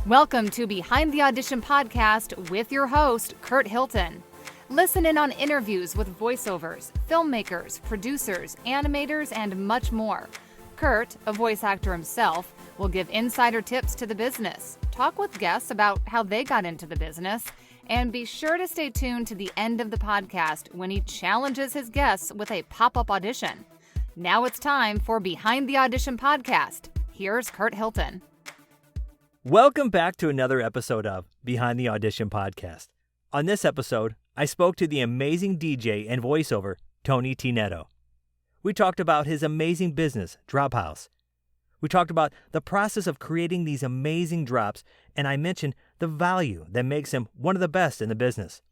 Welcome to Behind the Audition podcast with your host, Curt Hilton. Listen in on interviews with voiceovers, filmmakers, producers, animators, and much more. Curt, a voice actor himself, will give insider tips to the business, talk with guests about how they got into the business, and be sure to stay tuned to the end of the podcast when he challenges his guests with a pop-up audition. Now it's time for Behind the Audition podcast. Here's Curt Hilton. Welcome back to another episode of Behind the Audition podcast. On this episode, I spoke to the amazing DJ and voiceover, Tony T. Neto. We talked about his amazing business, Drophouse. We talked about the process of creating these amazing drops, and I mentioned the value that makes him one of the best in the business.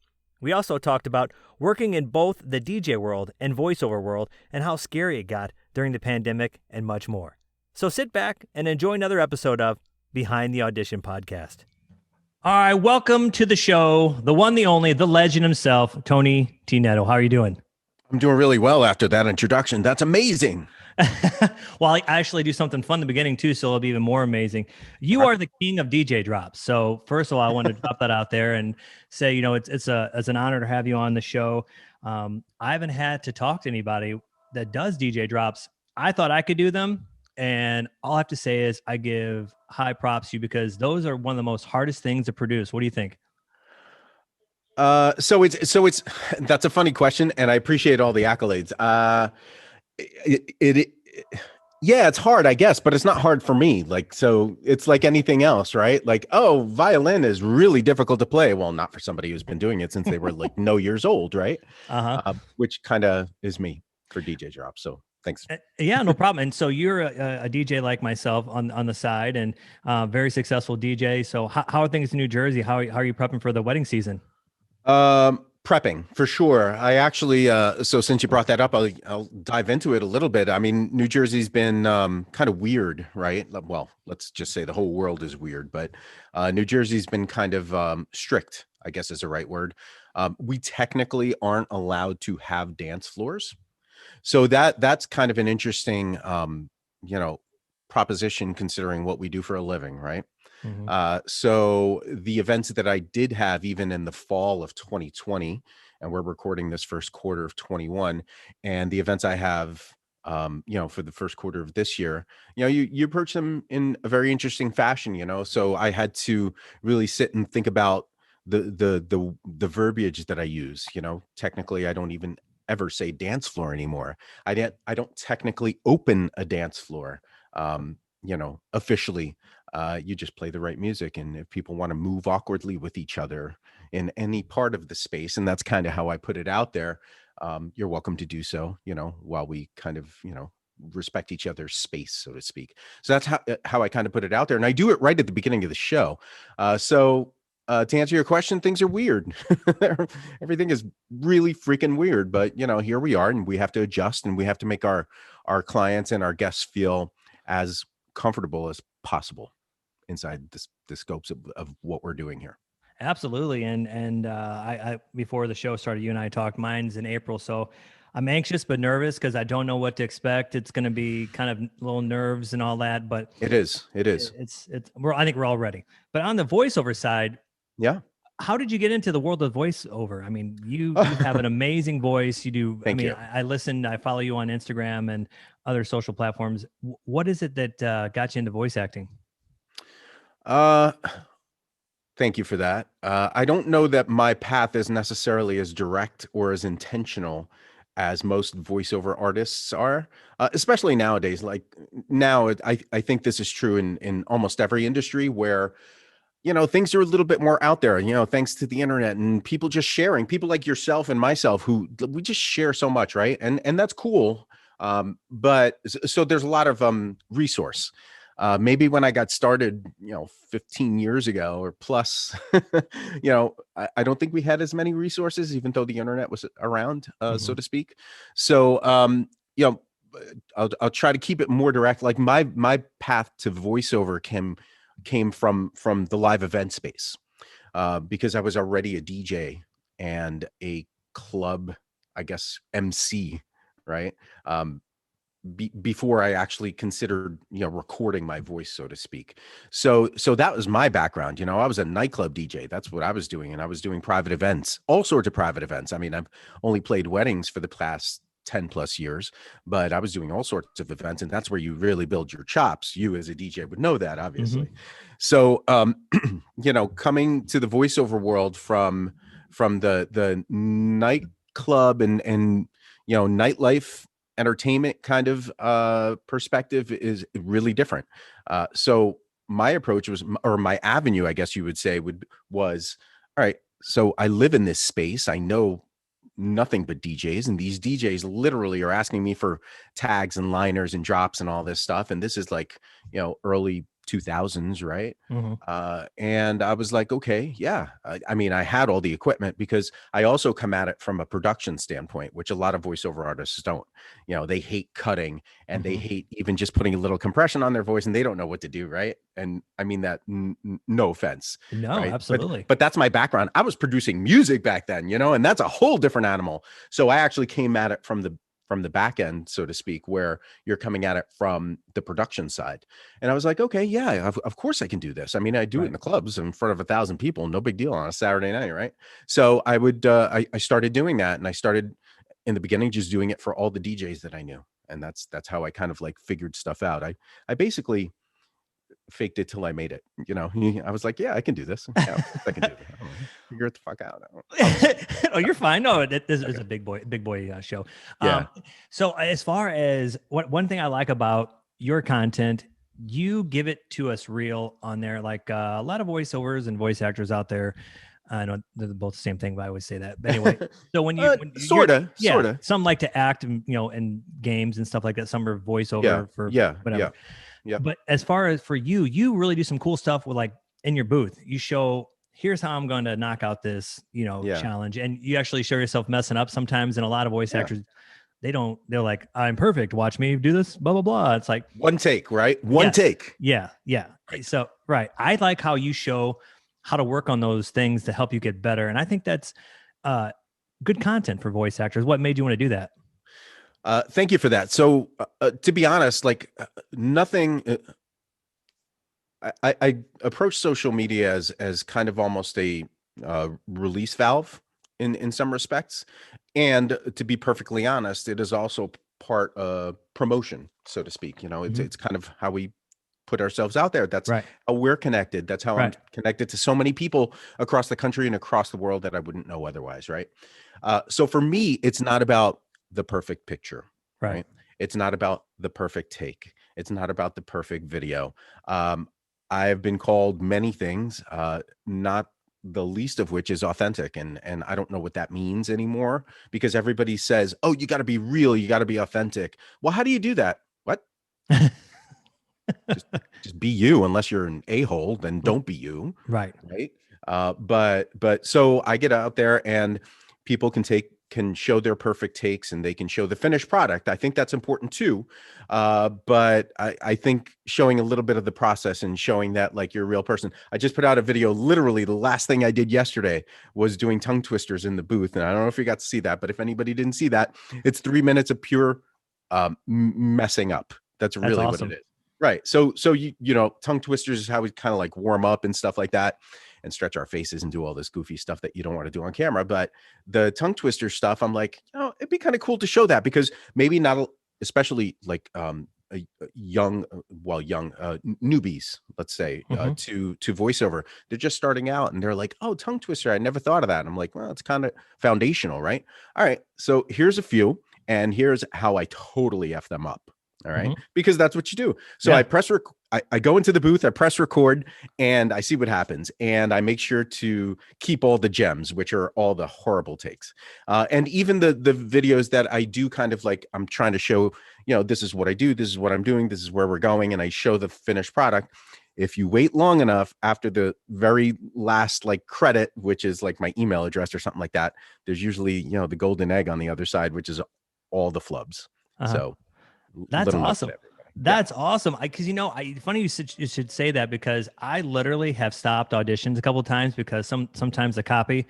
We also talked about working in both the DJ world and voiceover world and how scary it got during the pandemic and much more. So sit back and enjoy another episode of Behind the Audition podcast. All right, welcome to the show, the one, the only, the legend himself, Tony T. Neto. How are you doing? I'm doing really well after that introduction. That's amazing. Well, I actually do something fun in the beginning too, so it'll be even more amazing. You are the king of DJ drops. So first of all, I want to drop that out there and say, it's an honor to have you on the show. I haven't had to talk to anybody that does DJ drops. I thought I could do them. And all I have to say is I give high props to you because those are one of the most hardest things to produce. What do you think? So it's that's a funny question, and I appreciate all the accolades. Yeah, it's hard, I guess, but it's not hard for me. So it's like anything else, right? Like, oh, violin is really difficult to play. Well, not for somebody who's been doing it since they were like no years old, right? Which kind of is me for DJ drops. So thanks. Yeah, no problem. And so you're a DJ like myself on the side, and very successful DJ. So how are things in New Jersey? How are you prepping for the wedding season? Prepping for sure. I actually, so since you brought that up, I'll dive into it a little bit. I mean, New Jersey's been kind of weird, right? Well, let's just say the whole world is weird, but New Jersey's been kind of strict, I guess is the right word. We technically aren't allowed to have dance floors. So that's kind of an interesting, proposition considering what we do for a living, right? Mm-hmm. So the events that I did have even in the fall of 2020, and we're recording this first quarter of 21, and the events I have, for the first quarter of this year, you approach them in a very interesting fashion, so I had to really sit and think about the verbiage that I use. Technically, I don't even ever say dance floor anymore. I don't technically open a dance floor, officially. You just play the right music, and if people want to move awkwardly with each other in any part of the space, and that's kind of how I put it out there, you're welcome to do so, while we kind of, respect each other's space, so to speak. So that's how I kind of put it out there, and I do it right at the beginning of the show. To answer your question, things are weird. Everything is really freaking weird, but here we are, and we have to adjust, and we have to make our clients and our guests feel as comfortable as possible inside the scopes of what we're doing here. Absolutely. And I before the show started, you and I talked. Mine's in April, so I'm anxious but nervous because I don't know what to expect. It's going to be kind of little nerves and all that, but it is. I think we're all ready. But on the voiceover side, yeah. How did you get into the world of voiceover? I mean, you have an amazing voice. You do. Thank you. I follow you on Instagram and other social platforms. What is it that got you into voice acting? Thank you for that. I don't know that my path is necessarily as direct or as intentional as most voiceover artists are, especially nowadays. Like now, I think this is true in almost every industry where things are a little bit more out there, thanks to the internet and people just sharing, people like yourself and myself, who we just share so much. Right. And that's cool. But so there's a lot of resource. Maybe when I got started, 15 years ago or plus, I don't think we had as many resources, even though the internet was around, so to speak. So, I'll try to keep it more direct. Like my path to voiceover came from the live event space, because I was already a DJ and a club, I guess, MC, right? before I actually considered, recording my voice, so to speak. So that was my background. I was a nightclub DJ. That's what I was doing. And I was doing private events, all sorts of private events. I mean, I've only played weddings for the past 10 plus years, but I was doing all sorts of events, and that's where you really build your chops. You as a DJ would know that, obviously. So, coming to the voiceover world from the nightclub and nightlife entertainment kind of perspective is really different. So my approach was, or my avenue, I guess you would say, was, all right, so I live in this space. I know nothing but DJs, and these DJs literally are asking me for tags and liners and drops and all this stuff. And this is like, early 2000s, right? And I was like, okay, yeah. I mean, I had all the equipment because I also come at it from a production standpoint, which a lot of voiceover artists don't. They hate cutting, and they hate even just putting a little compression on their voice, and they don't know what to do, right? And I mean that no offense. No, right? absolutely. But that's my background. I was producing music back then, and that's a whole different animal. So I actually came at it from the back end, so to speak, where you're coming at it from the production side. And I was like, okay, yeah, of course I can do this. I mean, I do it in the clubs in front of 1,000 people, no big deal on a Saturday night, right? So I would, I started doing that, and I started in the beginning just doing it for all the DJs that I knew. And that's how I kind of like figured stuff out. I basically faked it till I made it. I was like, yeah, I can do this. Yeah, I can do it. Figure it the fuck out. Oh, you're fine. No, this is a big boy show. Yeah. So as far as one thing I like about your content, you give it to us real on there. Like a lot of voiceovers and voice actors out there, I know they're both the same thing, but I always say that. But anyway, so when sorta, some like to act, in games and stuff like that. Some are voiceover for whatever. Yeah. But as far as for you, you really do some cool stuff with, like, in your booth. You show, here's how I'm going to knock out this, challenge. And you actually show yourself messing up sometimes. And a lot of voice actors, they're like, I'm perfect. Watch me do this, blah, blah, blah. It's like one take, right? One take. Yeah. Yeah. Right. So, right. I like how you show how to work on those things to help you get better. And I think that's good content for voice actors. What made you want to do that? Thank you for that. So, to be honest, like nothing, I approach social media as kind of almost a release valve in some respects. And to be perfectly honest, it is also part of promotion, so to speak. It's kind of how we put ourselves out there. That's how we're connected. That's how I'm connected to so many people across the country and across the world that I wouldn't know otherwise. Right. So for me, it's not about the perfect picture, right? It's not about the perfect take. It's not about the perfect video. I've been called many things, not the least of which is authentic. And I don't know what that means anymore, because everybody says, oh, you got to be real. You got to be authentic. Well, how do you do that? What? just be you. Unless you're an a-hole, then don't be you. Right. But so I get out there and people can show their perfect takes, and they can show the finished product. I think that's important too. But I think showing a little bit of the process and showing that like you're a real person. I just put out a video. Literally the last thing I did yesterday was doing tongue twisters in the booth. And I don't know if you got to see that, but if anybody didn't see that, it's 3 minutes of pure messing up. That's really awesome. What it is. Right. So tongue twisters is how we kind of like warm up and stuff like that, and stretch our faces and do all this goofy stuff that you don't want to do on camera. But the tongue twister stuff, I'm like, it'd be kind of cool to show that, because maybe not, especially like young newbies, let's say, to voiceover. They're just starting out and they're like, oh, tongue twister, I never thought of that. And I'm like, well, it's kind of foundational, right? All right. So here's a few, and here's how I totally F them up. All right. Because that's what you do. So I go into the booth, I press record, and I see what happens. And I make sure to keep all the gems, which are all the horrible takes. And even the videos that I do kind of like, I'm trying to show, this is what I do. This is what I'm doing. This is where we're going. And I show the finished product. If you wait long enough after the very last like credit, which is like my email address or something like that, there's usually, the golden egg on the other side, which is all the flubs. So that's awesome. That's awesome. Because funny you should say that, because I literally have stopped auditions a couple of times because sometimes the copy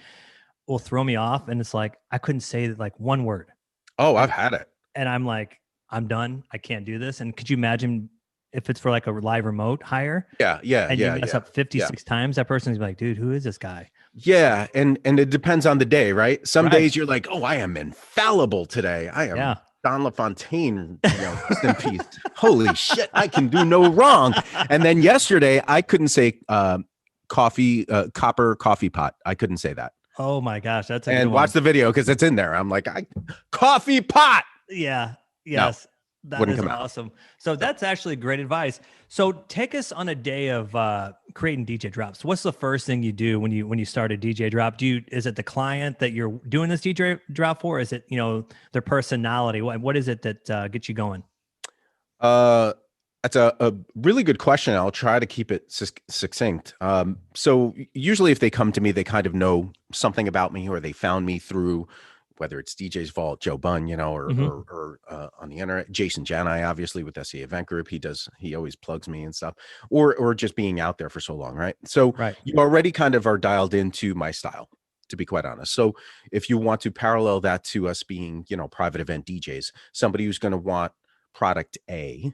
will throw me off, and it's like I couldn't say like one word. Oh, I've had it, and I'm like, I'm done. I can't do this. And could you imagine if it's for like a live remote hire Yeah, and you mess up 56 times, that person's like, dude, who is this guy? Yeah, and it depends on the day, right? Some Right. days you're like, oh, I am infallible today. I am Don LaFontaine, rest in peace. Holy shit, I can do no wrong. And then yesterday, I couldn't say copper coffee pot. I couldn't say that. Oh my gosh, that's a and good watch one. the video because it's in there. I'm like, coffee pot. Yeah. Yes. No, that is awesome. So that's actually great advice. So take us on a day of creating DJ drops. What's the first thing you do when you start a DJ drop? Is it the client that you're doing this DJ drop for? Is it, their personality? What is it that gets you going? That's a really good question. I'll try to keep it succinct. So usually if they come to me, they kind of know something about me, or they found me through, whether it's DJ's Vault, Joe Bunn, or on the internet, Jason Janai, obviously with SE Event Group, he always plugs me and stuff, or just being out there for so long, right? So you already kind of are dialed into my style, to be quite honest. So if you want to parallel that to us being, private event DJs, somebody who's going to want product A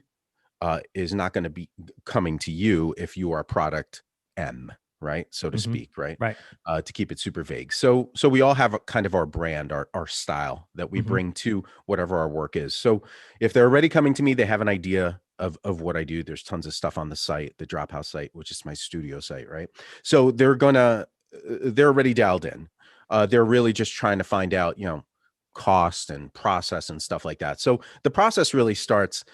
is not going to be coming to you if you are product M, right? So to speak, right? To keep it super vague. So we all have kind of our brand, our style that we bring to whatever our work is. So if they're already coming to me, they have an idea of what I do. There's tons of stuff on the site, the Drophouse site, which is my studio site, right? So they're already dialed in. They're really just trying to find out, cost and process and stuff like that. So the process really starts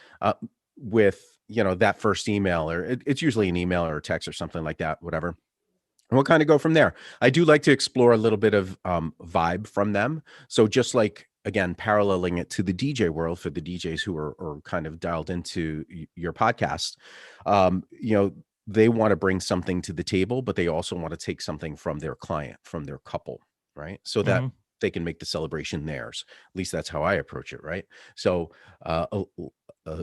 with, that first email, or it's usually an email or a text or something like that, whatever. And we'll kind of go from there. I do like to explore a little bit of vibe from them. So just like, again, paralleling it to the DJ world for the DJs who are kind of dialed into your podcast, they want to bring something to the table, but they also want to take something from their client, from their couple, right? So that they can make the celebration theirs. At least that's how I approach it, right? So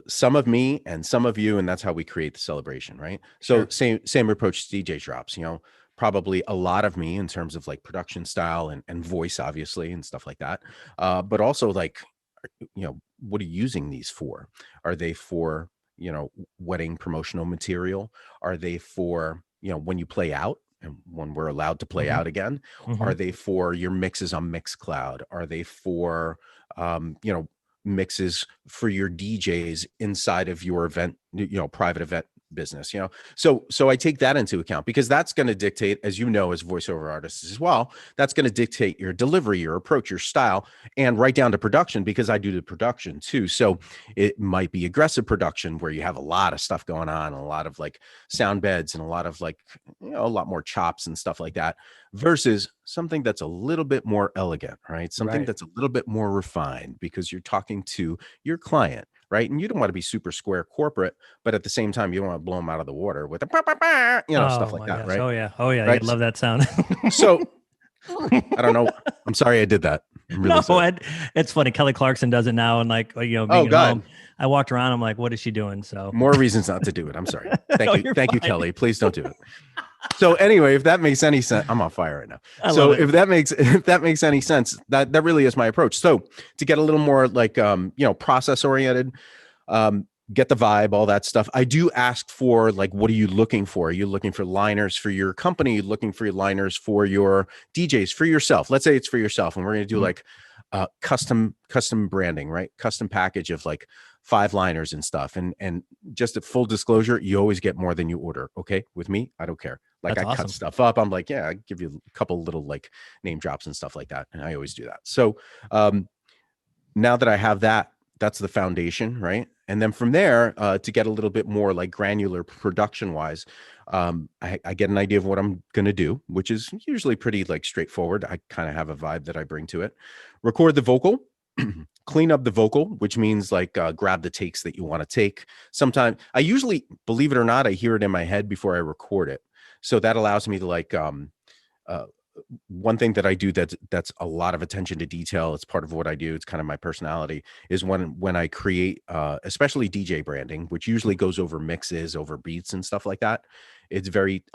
some of me and some of you, and that's how we create the celebration, right? So same approach to DJ drops, probably a lot of me in terms of like production style and voice, obviously, and stuff like that. But also like, what are you using these for? Are they for, wedding promotional material? Are they for, when you play out and when we're allowed to play out again? Are they for your mixes on Mixcloud? Are they for, mixes for your DJs inside of your event, private event business, so I take that into account, because that's going to dictate, as as voiceover artists as well, that's going to dictate your delivery, your approach, your style, and right down to production, because I do the production too. So it might be aggressive production where you have a lot of stuff going on, a lot of like sound beds and a lot of like, a lot more chops and stuff like that, versus something that's a little bit more elegant, right? Something that's a little bit more refined, because you're talking to your client, right? And you don't want to be super square corporate, but at the same time, you don't want to blow them out of the water with stuff like that, gosh. right? Oh yeah. Right? I love that sound. So I don't know. I'm sorry I did that. It's funny. Kelly Clarkson does it now, and like, being at home, I walked around. I'm like, what is she doing? So more reasons not to do it. I'm sorry. Thank you, Kelly. Please don't do it. So anyway, if that makes any sense, I'm on fire right now. So if that makes any sense, that really is my approach. So to get a little more like, process oriented, get the vibe, all that stuff. I do ask for like, what are you looking for? Are you looking for liners for your company? Looking for liners for your DJs, for yourself? Let's say it's for yourself, and we're going to do like custom branding, right? Custom package of like 5 liners and stuff. And just a full disclosure, you always get more than you order. Okay. With me, I don't care. Like, I cut stuff up. I'm like, I give you a couple little like name drops and stuff like that. And I always do that. So now that I have that, that's the foundation, right? And then from there, to get a little bit more like granular production wise, I get an idea of what I'm going to do, which is usually pretty like straightforward. I kind of have a vibe that I bring to it. Record the vocal, clean up the vocal, which means like grab the takes that you want to take. Sometimes I usually, believe it or not, I hear it in my head before I record it. So that allows me to like, one thing that I do that's a lot of attention to detail. It's part of what I do. It's kind of my personality, is when I create, especially DJ branding, which usually goes over mixes, over beats and stuff like that. It's very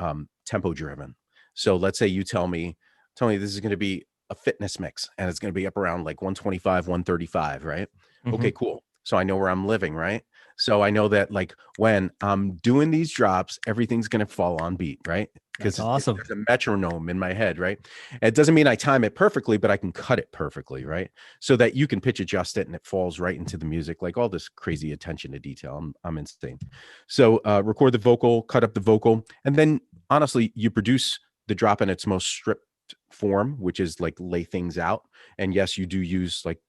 tempo driven. So let's say you tell me this is going to be a fitness mix and it's going to be up around like 125, 135, right? Okay, cool. so I know where I'm living, right? So I know that like when I'm doing these drops, everything's going to fall on beat, right? Because That's awesome. there's a metronome in my head, right? And it doesn't mean I time it perfectly, but I can cut it perfectly, right? So that you can pitch adjust it and it falls right into the music, like all this crazy attention to detail. I'm insane. So record the vocal, cut up the vocal, and then honestly, you produce the drop in its most stripped form, which is like lay things out. And yes, you do use like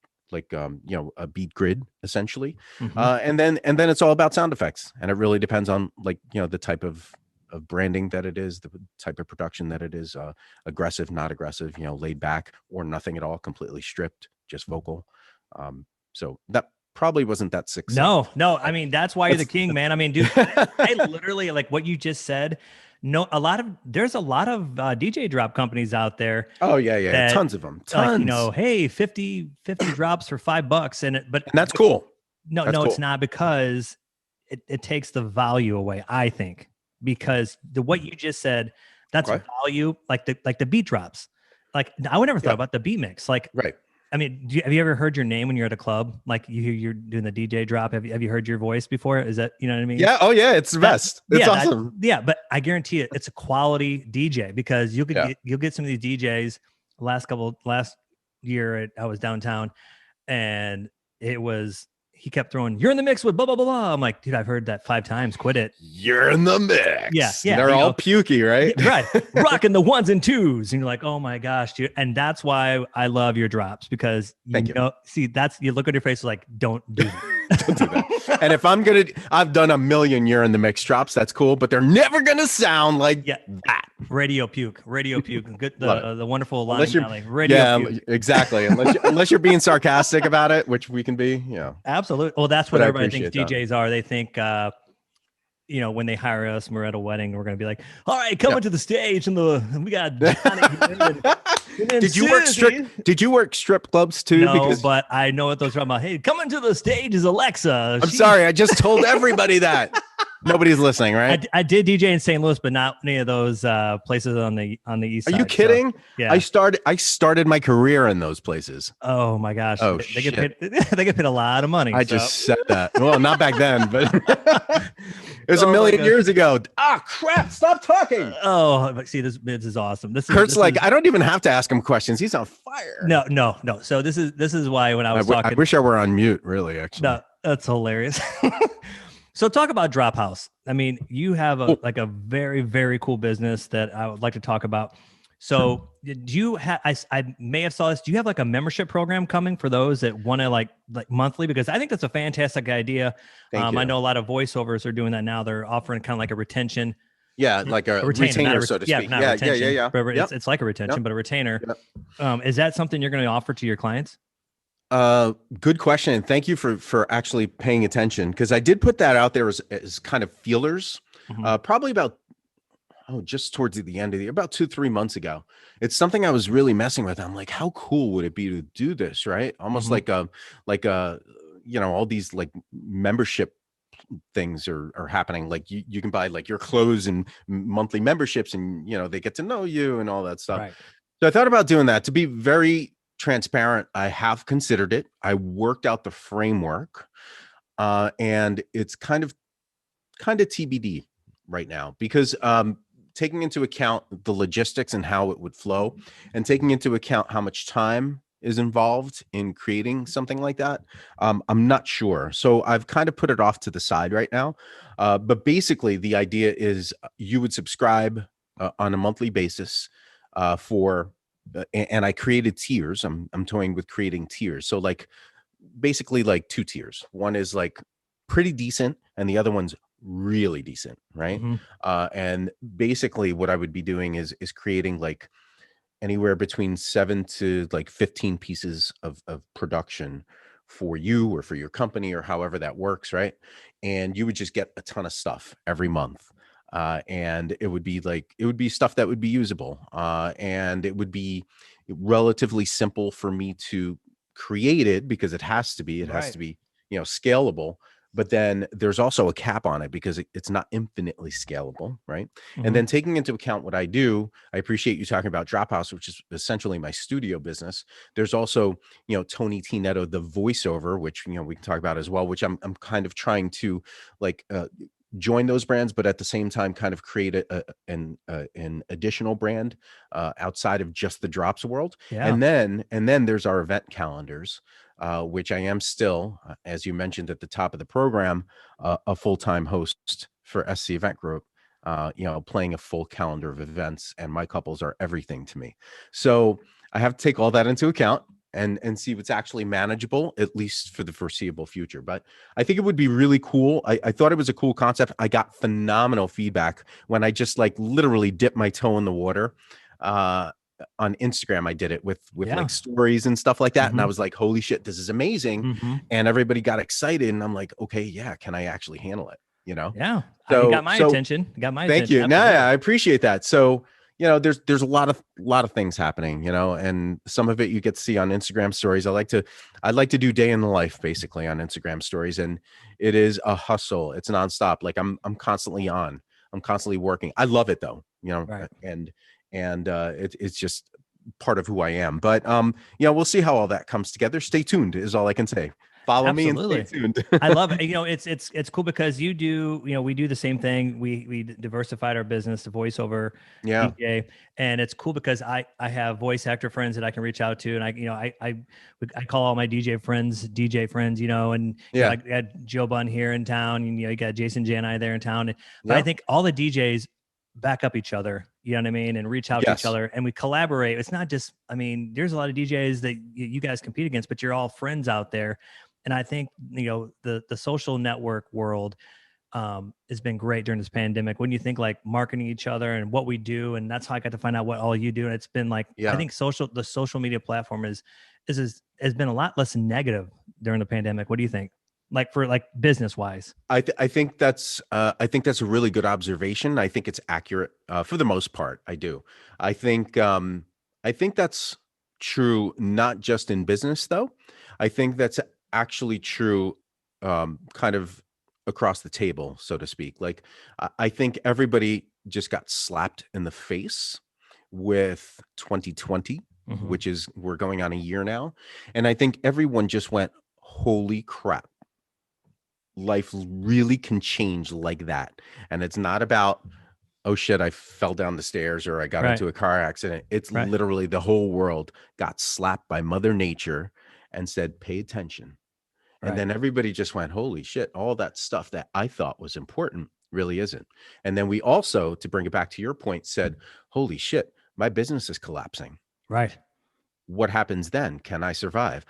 a beat grid essentially. And then it's all about sound effects, and it really depends on like the type of branding that it is, the type of production that it is, aggressive, not aggressive, laid back, or nothing at all, completely stripped, just vocal. So that probably wasn't that successful. No, I mean, that's why you're the king, man. I mean, dude, I literally, like what you just said, there's a lot of DJ drop companies out there. Oh yeah. Tons of them. Tons. Like, hey, 50 drops for $5. And that's cool. No, that's cool. It's not, because it takes the value away, I think, because what you just said, that's value, like the beat drops. Like I would never thought about the beat mix. Like, right. I mean, have you ever heard your name when you're at a club? Like you're doing the DJ drop. Have you heard your voice before? Is that, you know what I mean? Yeah. Oh yeah. It's the best. It's awesome. But I guarantee you it's a quality DJ, because you'll get some of these DJs. Last year I was downtown, and he kept throwing, "You're in the mix with blah, blah, blah, blah." I'm like, dude, I've heard that 5 times. Quit it. You're in the mix. Yeah. They're all pukey, right? Right. Rocking the 1s and 2s. And you're like, oh my gosh, dude. And that's why I love your drops, because you look at your face like, don't do that. Don't do that. And if I've done a million "You're in the mix" drops. That's cool, but they're never going to sound like that. Radio puke. Good. The wonderful line. Puke. Exactly. Unless you're being sarcastic about it, which we can be, Absolutely. Well, that's what everybody thinks DJs are. They think, when they hire us, we're at a wedding, we're going to be like, all right, coming to the stage, and we got Johnny. Did you work strip clubs too? No, but I know what those are about. Hey, coming to the stage is Alexa. I'm sorry. I just told everybody that. Nobody's listening, right? I did DJ in St. Louis, but not any of those places on the east side. Are you kidding? So, yeah. I started my career in those places. Oh my gosh. Oh, they get paid a lot of money. I just said that. Well, not back then, but it was a million years ago. Ah, crap. Stop talking. But see, this is awesome. Kurt's I don't even have to ask him questions. He's on fire. No. So this is why when I was talking. I wish I were on mute, really, actually. No, that's hilarious. So talk about Drophouse. I mean, you have a very, very cool business that I would like to talk about. So do you have, I may have saw this. Do you have like a membership program coming for those that want to like monthly? Because I think that's a fantastic idea. I know a lot of voiceovers are doing that now. They're offering kind of like a retention. Yeah. Like a retainer, so to speak. Yeah. It's like a retention, but a retainer. Yep. Is that something you're going to offer to your clients? Good question. And thank you for actually paying attention, because I did put that out there as kind of feelers, probably about, just towards the end of the year, about 2-3 months ago. It's something I was really messing with. I'm like, how cool would it be to do this? Right. Almost like all these like membership things are happening. Like you can buy like your clothes and monthly memberships, and, they get to know you and all that stuff. Right. So I thought about doing that. To be very transparent, I have considered it. I worked out the framework, and it's kind of TBD right now, because taking into account the logistics and how it would flow, and taking into account how much time is involved in creating something like that, I'm not sure. So I've kind of put it off to the side right now. But basically, the idea is you would subscribe on a monthly basis and I created tiers. I'm toying with creating tiers. So like basically like 2 tiers. One is like pretty decent, and the other one's really decent, right? And basically what I would be doing is creating like anywhere between 7 to like 15 pieces of production for you or for your company, or however that works, right? And you would just get a ton of stuff every month. And it would be stuff that would be usable. And it would be relatively simple for me to create it, because it has to be scalable. but then there's also a cap on it because it's not infinitely scalable, right? And Mhm. then taking into account what I do, I appreciate you talking about Drophouse, which is essentially my studio business. There's also, Tony T Neto, the voiceover, which we can talk about as well, which I'm kind of trying to like join those brands, but at the same time kind of create an additional brand outside of just the drops world. Yeah. And then there's our event calendars, which I am still, as you mentioned at the top of the program, a full-time host for SC Event Group, playing a full calendar of events, and my couples are everything to me. So I have to take all that into account and see what's actually manageable, at least for the foreseeable future. But I think it would be really cool. I thought it was a cool concept. I got phenomenal feedback when I just like literally dipped my toe in the water. On Instagram, I did it with like stories and stuff like that. And I was like, holy shit, this is amazing. And everybody got excited. And I'm like, okay, yeah, can I actually handle it? Yeah. So you got my attention. Thank you. No, yeah, I appreciate that. So, there's a lot of things happening, and some of it you get to see on Instagram stories. I'd like to do day in the life basically on Instagram stories. And it is a hustle. It's nonstop. Like I'm constantly on, I'm constantly working. I love it though, Right. and it's just part of who I am. But we'll see how all that comes together. Stay tuned is all I can say. Follow me and stay tuned. I love it. It's cool because we do the same thing. We diversified our business to voiceover DJ, and it's cool because I have voice actor friends that I can reach out to, and I call all my DJ friends, and I got Joe Bunn here in town, and you got Jason Jani there in town. But I think all the DJs back up each other, you know what I mean, and reach out to each other, and we collaborate. It's not just, there's a lot of DJs that you guys compete against, but you're all friends out there. And I think, the social network world has been great during this pandemic. When you think like marketing each other and what we do, and that's how I got to find out what all you do. And it's been like, I think the social media platform has been a lot less negative during the pandemic. What do you think? Like for like business wise? I think that's a really good observation. I think it's accurate for the most part. I do. I think that's true, not just in business though. I think that's actually true kind of across the table, so to speak. Like I think everybody just got slapped in the face with 2020, which is, we're going on a year now. And I think everyone just went, holy crap. Life really can change like that. And it's not about, oh shit, I fell down the stairs or I got into a car accident. It's literally the whole world got slapped by Mother Nature and said, pay attention. And then everybody just went, holy shit, all that stuff that I thought was important really isn't. And then we also, to bring it back to your point, said, holy shit, my business is collapsing. Right. What happens then? Can I survive?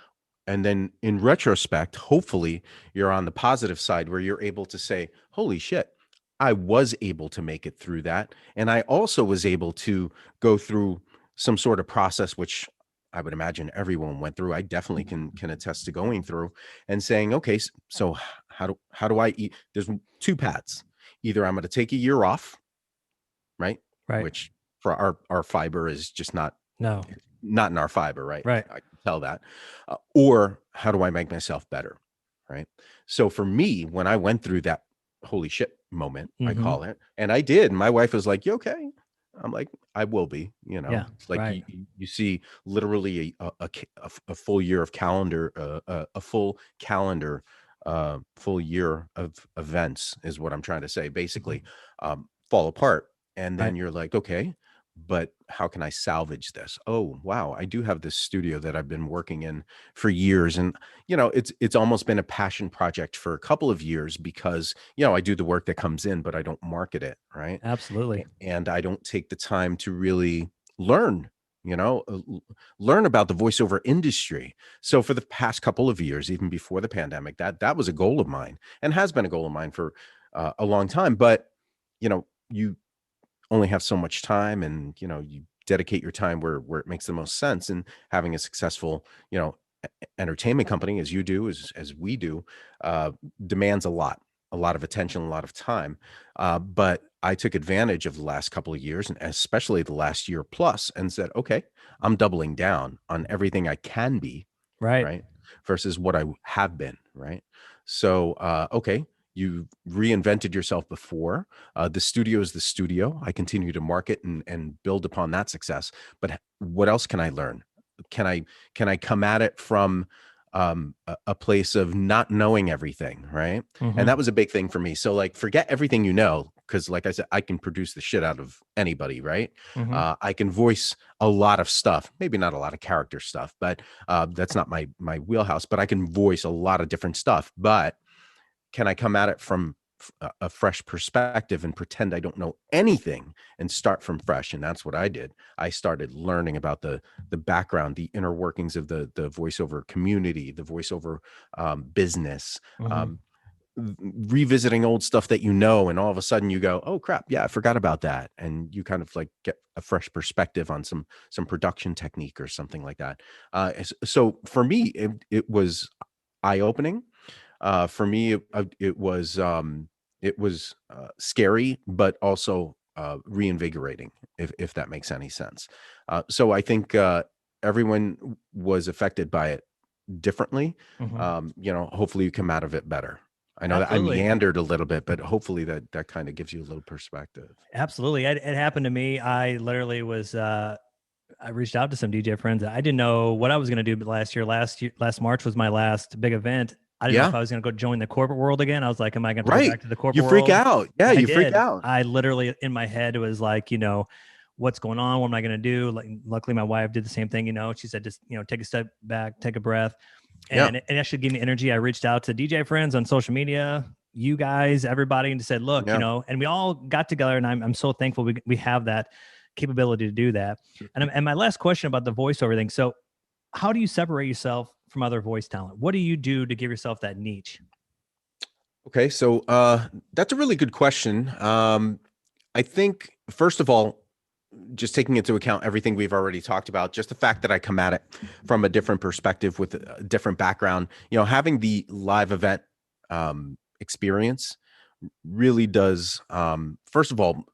And then in retrospect, hopefully you're on the positive side where you're able to say, holy shit, I was able to make it through that. And I also was able to go through some sort of process, which I would imagine everyone went through. I definitely can attest to going through and saying, okay, so how do I eat? There's two paths. Either I'm going to take a year off, right? Which for our fiber is just not in our fiber, right? I can tell that. Or how do I make myself better, right? So for me, when I went through that holy shit moment, I call it, and I did, my wife was like, you okay? I'm like, I will be, it's like you see literally a full year of calendar, a full calendar, full year of events is what I'm trying to say, basically, fall apart. And then you're like, okay, but how can I salvage this? Oh, wow. I do have this studio that I've been working in for years. And, it's almost been a passion project for a couple of years because, I do the work that comes in, but I don't market it. Right. Absolutely. And I don't take the time to really learn, learn about the voiceover industry. So for the past couple of years, even before the pandemic, that was a goal of mine and has been a goal of mine for a long time. But, you only have so much time, and you dedicate your time where it makes the most sense. And having a successful entertainment company, as you do, as we do, demands a lot of attention, a lot of time. But I took advantage of the last couple of years, and especially the last year plus, and said, okay, I'm doubling down on everything I can be, right, versus what I have been, right? So, okay, you reinvented yourself before. The studio is the studio. I continue to market and build upon that success. But what else can I learn? Can I come at it from a place of not knowing everything, right? And Mm-hmm. that was a big thing for me. So like, forget everything you know, because like I said, I can produce the shit out of anybody, right? Mm-hmm. I can voice a lot of stuff, maybe not a lot of character stuff, but that's not my wheelhouse. But I can voice a lot of different stuff. But can I come at it from a fresh perspective and pretend I don't know anything and start from fresh? And that's what I did. I started learning about the background, the inner workings of the voiceover community, the voiceover business, Mm-hmm. um, revisiting old stuff that you know, and all of a sudden you go, oh crap, yeah, I forgot about that, and you kind of like get a fresh perspective on some production technique or something like that. So for me, it was eye opening. For me, it was scary, but also reinvigorating, if that makes any sense. So I think everyone was affected by it differently. Mm-hmm. Hopefully you come out of it better. I know that I Absolutely. meandered a little bit, but hopefully that kind of gives you a little perspective. Absolutely. It happened to me. I literally was, I reached out to some DJ friends. I didn't know what I was going to do, but last March was my last big event. I didn't know if Yeah, I was going to go join the corporate world again. I was like, am I going to go right. back to the You corporate freak world? out. Yeah, I you freak did. out. I literally in my head, it was like, what's going on? What am I going to do? Like, luckily my wife did the same thing. She said, just, take a step back, take a breath. Yeah, And it actually gave me energy. I reached out to DJ friends on social media, you guys, everybody, and just said, look, yeah. and we all got together, and I'm so thankful we have that capability to do that. And my last question about the voiceover thing. So how do you separate yourself from other voice talent? What do you do to give yourself that niche? Okay, so that's a really good question. I think first of all, just taking into account everything we've already talked about, just the fact that I come at it from a different perspective with a different background, having the live event experience really does. First of all,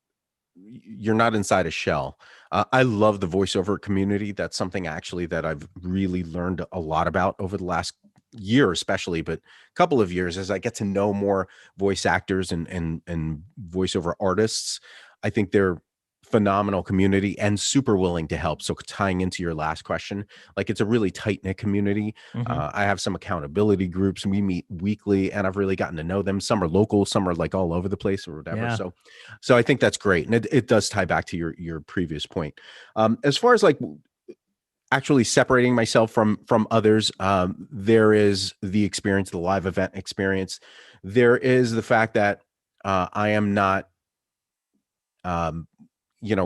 you're not inside a shell. I love the voiceover community. That's something actually that I've really learned a lot about over the last year, especially, but a couple of years as I get to know more voice actors and voiceover artists. I think they're phenomenal community and super willing to help. So tying into your last question, like it's a really tight knit community. Mm-hmm. I have some accountability groups. We meet weekly, and I've really gotten to know them. Some are local, some are like all over the place or whatever. Yeah. So I think that's great, and it does tie back to your previous point. As far as like actually separating myself from others, there is the experience, the live event experience. There is the fact that I am not um,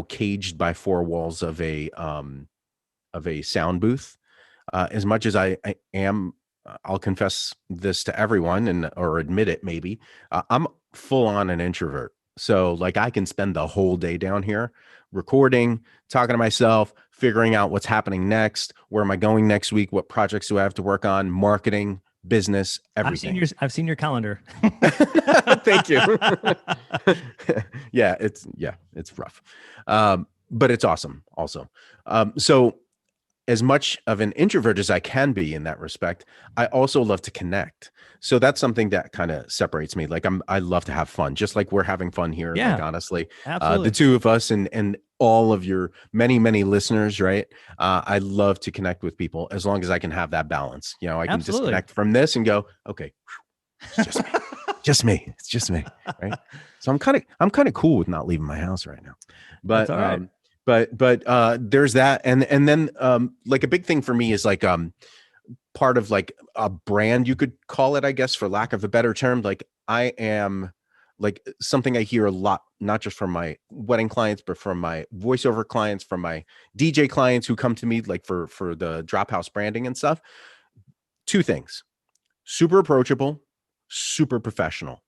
caged by four walls of a sound booth. As much as I am, I'll confess this to everyone or admit it maybe. I'm full on an introvert. So like I can spend the whole day down here recording, talking to myself, figuring out what's happening next, where am I going next week, what projects do I have to work on, marketing, business, everything. I've seen your calendar. Thank you. It's rough. But it's awesome also. So as much of an introvert as I can be in that respect, I also love to connect. So that's something that kind of separates me. Like I love to have fun, just like we're having fun here. Like Yeah, honestly, the absolutely. two of us and all of your many listeners, right? I love to connect with people as long as I can have that balance. I can Absolutely. disconnect from this and go, okay, it's just me, just me. It's just me, right? So I'm kind of cool with not leaving my house right now, That's but all right. there's that, and then like a big thing for me is like part of like a brand, you could call it, I guess, for lack of a better term. Like I am like something I hear a lot, not just from my wedding clients, but from my voiceover clients, from my DJ clients who come to me like for the drophouse branding and stuff. Two things: super approachable, super professional,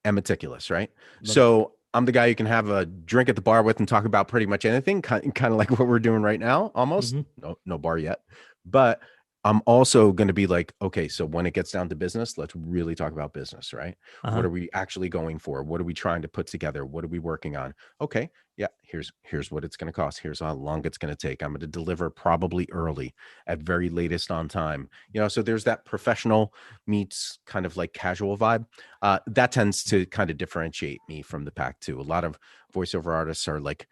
and meticulous, right? Love it. So I'm the guy you can have a drink at the bar with and talk about pretty much anything, kind of like what we're doing right now, almost. Mm-hmm. No bar yet, but I'm also going to be like, okay, so when it gets down to business, let's really talk about business, right? What are we actually going for? What are we trying to put together? What are we working on? Okay, yeah, here's what it's going to cost. Here's how long it's going to take. I'm going to deliver probably early, at very latest on time. So there's that professional meets kind of like casual vibe. That tends to kind of differentiate me from the pack too. A lot of voiceover artists are like,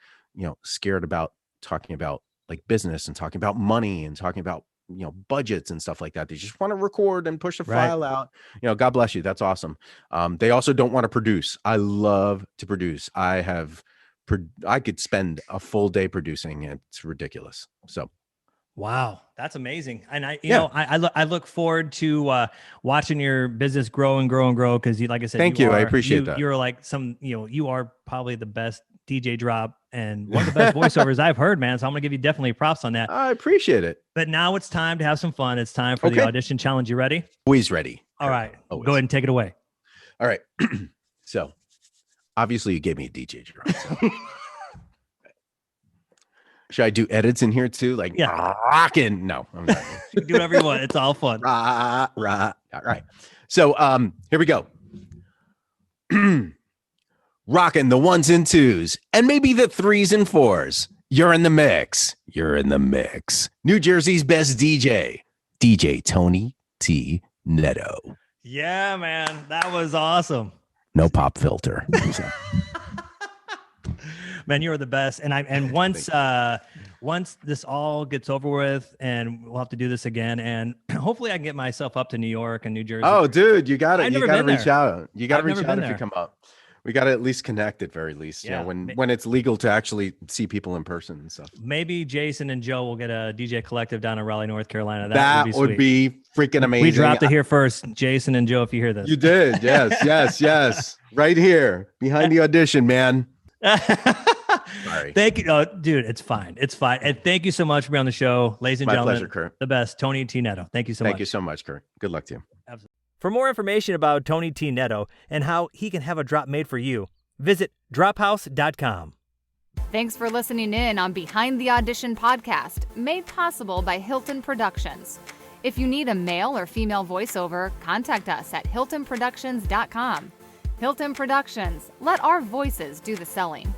scared about talking about like business and talking about money and talking about budgets and stuff like that. They just want to record and push a file out. God bless you. That's awesome. They also don't want to produce. I love to produce. I could spend a full day producing. It's ridiculous. So wow, that's amazing. And I look forward to watching your business grow and grow and grow, because like I said, thank you. I appreciate that. You're like you are probably the best DJ drop and one of the best voiceovers I've heard, man. So I'm gonna give you definitely props on that. I appreciate it. But now it's time to have some fun. It's time for the audition challenge. You ready? Always ready. All right. Always. Go ahead and take it away. All right. So obviously you gave me a DJ drop. So. Should I do edits in here too? Like rocking? No, I'm not. Do whatever you want. It's all fun. All right. So here we go. Rocking the 1s and 2s and maybe the 3s and 4s. You're in the mix. You're in the mix. New Jersey's best DJ, DJ Tony T. Neto. Yeah, man. That was awesome. No pop filter. Man, you are the best. And once this all gets over with, and we'll have to do this again, and hopefully I can get myself up to New York and New Jersey. Oh, dude, you got to reach there. out. You got to reach out if you come up. We got to at least connect at very least, when it's legal to actually see people in person and stuff. Maybe Jason and Joe will get a DJ collective down in Raleigh, North Carolina. That would be freaking amazing. We dropped it here first. Jason and Joe, if you hear this. You did. Yes. Right here. Behind the audition, man. Sorry. Thank you. Dude, it's fine. It's fine. And thank you so much for being on the show. Ladies and gentlemen, pleasure, Curt. The best, Tony T. Neto. Thank you so much. Thank you so much, Curt. Good luck to you. Absolutely. For more information about Tony T. Neto and how he can have a drop made for you, visit drophouse.com. Thanks for listening in on Behind the Audition podcast, made possible by Hilton Productions. If you need a male or female voiceover, contact us at hiltonproductions.com. Hilton Productions, let our voices do the selling.